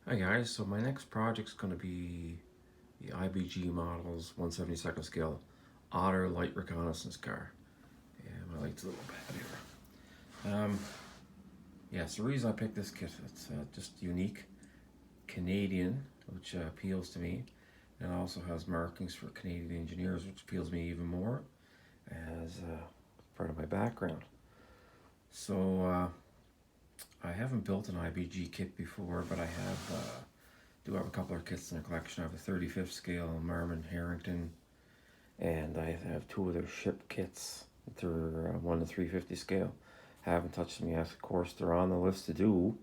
Hi guys, so my next project's going to be the IBG models 1/72nd scale Otter light reconnaissance car. Yeah, my light's a little bad here. Yeah, so the reason I picked this kit, it's just unique, Canadian, which appeals to me, and also has markings for Canadian engineers, which appeals me even more as part of my background. So I haven't built an IBG kit before, but I do have a couple of kits in the collection. I have a 35th scale Marmon Harrington, and I have two of their ship kits. They're 1 to 350 scale. Haven't touched them yet. Of course, they're on the list to do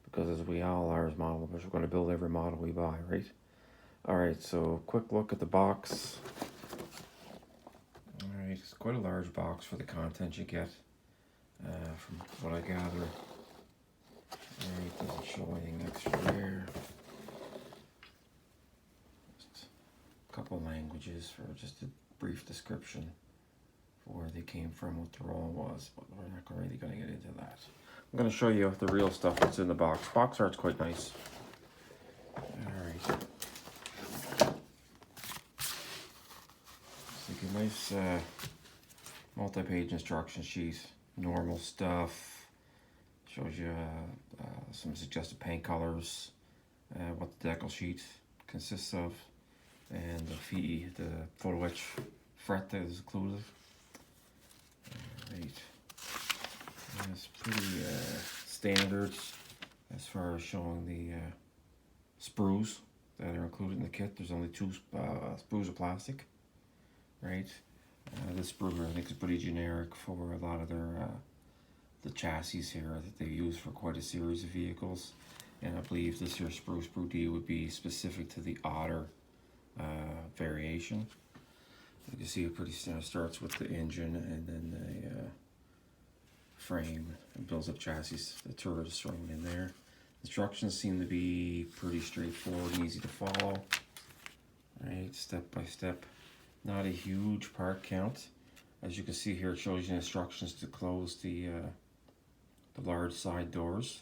because, as we all are as model builders, we're going to build every model we buy, right? All right, so quick look at the box. All right, it's quite a large box for the content you get. From what I gather, all right, doesn't show anything extra there. Couple languages for just a brief description for where they came from, what the role was, but we're not really going to get into that. I'm going to show you the real stuff that's in the box. Box art's quite nice. Alright. It's like a nice multi-page instruction sheet. Normal stuff. Shows you some suggested paint colors, what the decal sheet consists of, and the photo etch fret that is included. Right. And it's pretty standard as far as showing the sprues that are included in the kit. There's only two sprues of plastic, right? This sprue here I think is pretty generic for a lot of their the chassis here that they use for quite a series of vehicles. And I believe this here sprue D would be specific to the Otter variation. You can see it pretty starts with the engine and then the frame and builds up chassis. The turret is thrown in there. Instructions seem to be pretty straightforward and easy to follow. Right, step by step. Not a huge part count. As you can see here, it shows you instructions to close the large side doors.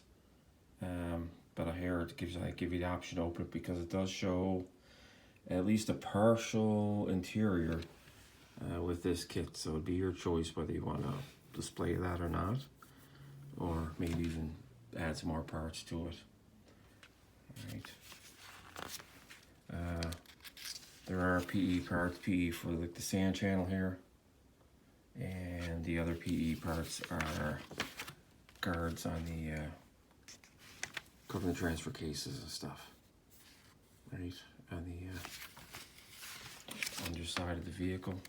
But here it give you the option to open it because it does show at least a partial interior with this kit, so it'd be your choice whether you want to display that or not, or maybe even add some more parts to it. All right. There are PE parts, PE for like the sand channel here, and the other PE parts are guards on the covering the transfer cases and stuff. Right, on the underside of the vehicle.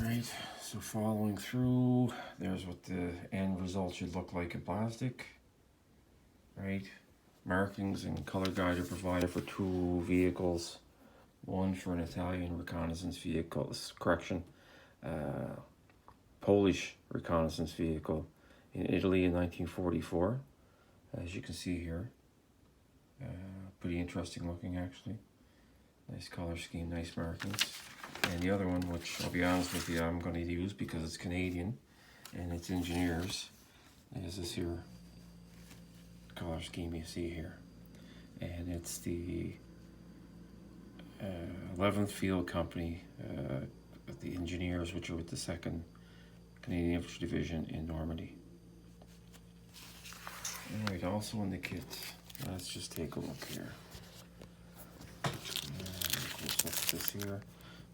Right, so following through, there's what the end result should look like in plastic. Right, markings and color guide are provided for two vehicles. One for an Italian reconnaissance vehicle, Polish reconnaissance vehicle in Italy in 1944, as you can see here. Pretty interesting looking actually. Nice color scheme, nice markings. And the other one, which I'll be honest with you, I'm going to use because it's Canadian and it's engineers, is this here color scheme you see here. And it's the 11th Field Company, the engineers, which are with the 2nd Canadian Infantry Division in Normandy. Alright, also in the kit, let's just take a look here. This here.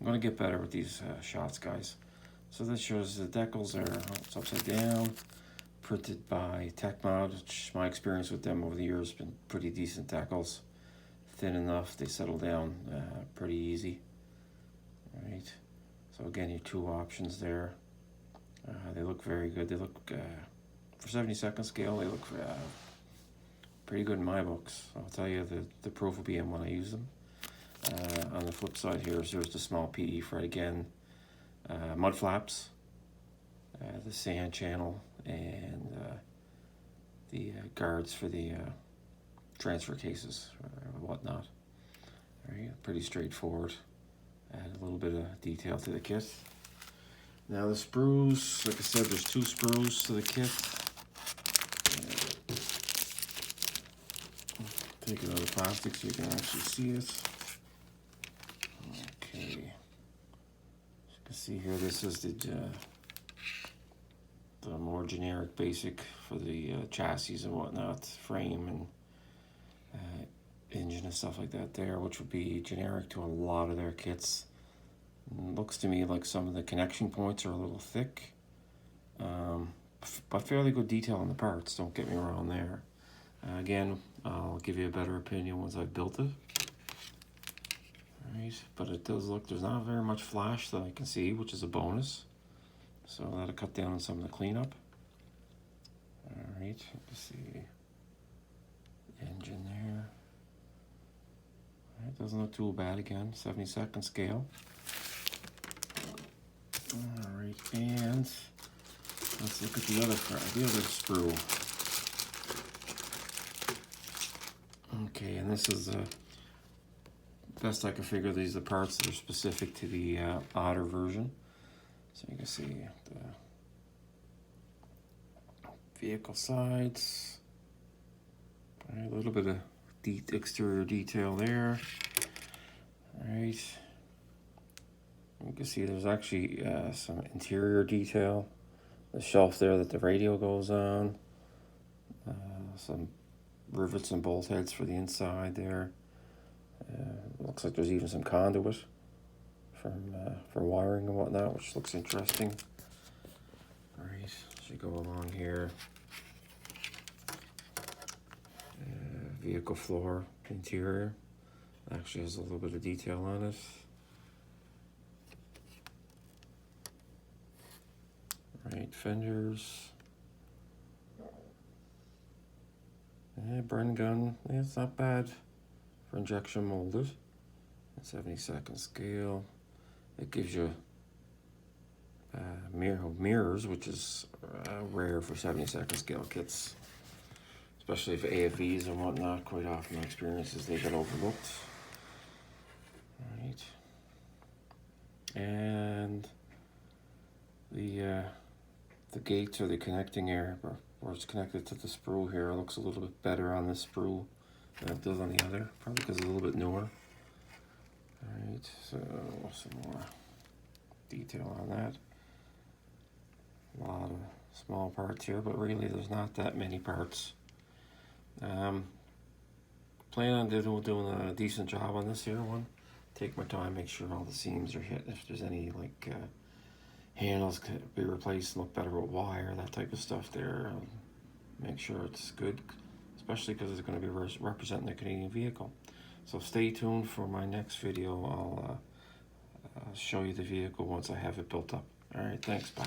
I'm going to get better with these shots, guys. So this shows the decals are it's upside down, printed by TechMod, which my experience with them over the years has been pretty decent decals. Thin enough, they settle down pretty easy. All right. So again, your two options there. They look very good. They look, for 72nd scale, they look pretty good in my books. I'll tell you, the proof will be in when I use them. On the flip side here, there's the small PE fret again, mud flaps, the sand channel, and the guards for the transfer cases or whatnot. All right, pretty straightforward. Add a little bit of detail to the kit. Now the sprues, like I said, there's two sprues to the kit. take it out of the plastic so you can actually see it. Okay. As you can see here, this is the more generic basic for the chassis and whatnot, frame and engine and stuff like that there, which would be generic to a lot of their kits. And looks to me like some of the connection points are a little thick, but fairly good detail on the parts, don't get me wrong there. Again, I'll give you a better opinion once I've built it. Alright, but it does look, there's not very much flash that I can see, which is a bonus. So that'll cut down on some of the cleanup. Alright, let's see. Engine there. Alright, doesn't look too bad again, 72nd scale. Alright, and let's look at the other sprue. Okay, and this is the best I can figure. These are the parts that are specific to the Otter version. So you can see the vehicle sides. Right, a little bit of exterior detail there. All right. You can see there's actually some interior detail. The shelf there that the radio goes on. Some rivets and bolt heads for the inside there. Looks like there's even some conduit for wiring and whatnot, which looks interesting. All right, as you go along here, vehicle floor interior actually has a little bit of detail on it. Right, fenders. Burn gun, it's not bad for injection molded. 72nd scale. It gives you mirrors, which is rare for 72nd scale kits, especially for AFVs and whatnot. Quite often my experience is they get overlooked. All right, and the gates or the connecting area where it's connected to the sprue here looks a little bit better on this sprue than it does on the other, probably because it's a little bit newer. Alright, so some more detail on that. A lot of small parts here, but really there's not that many parts. Plan on doing a decent job on this here one. Take my time, make sure all the seams are hit. If there's any like handles could be replaced and look better with wire, that type of stuff there. Make sure it's good, especially because it's going to be representing the Canadian vehicle. So stay tuned for my next video. I'll show you the vehicle once I have it built up. All right, thanks, bye.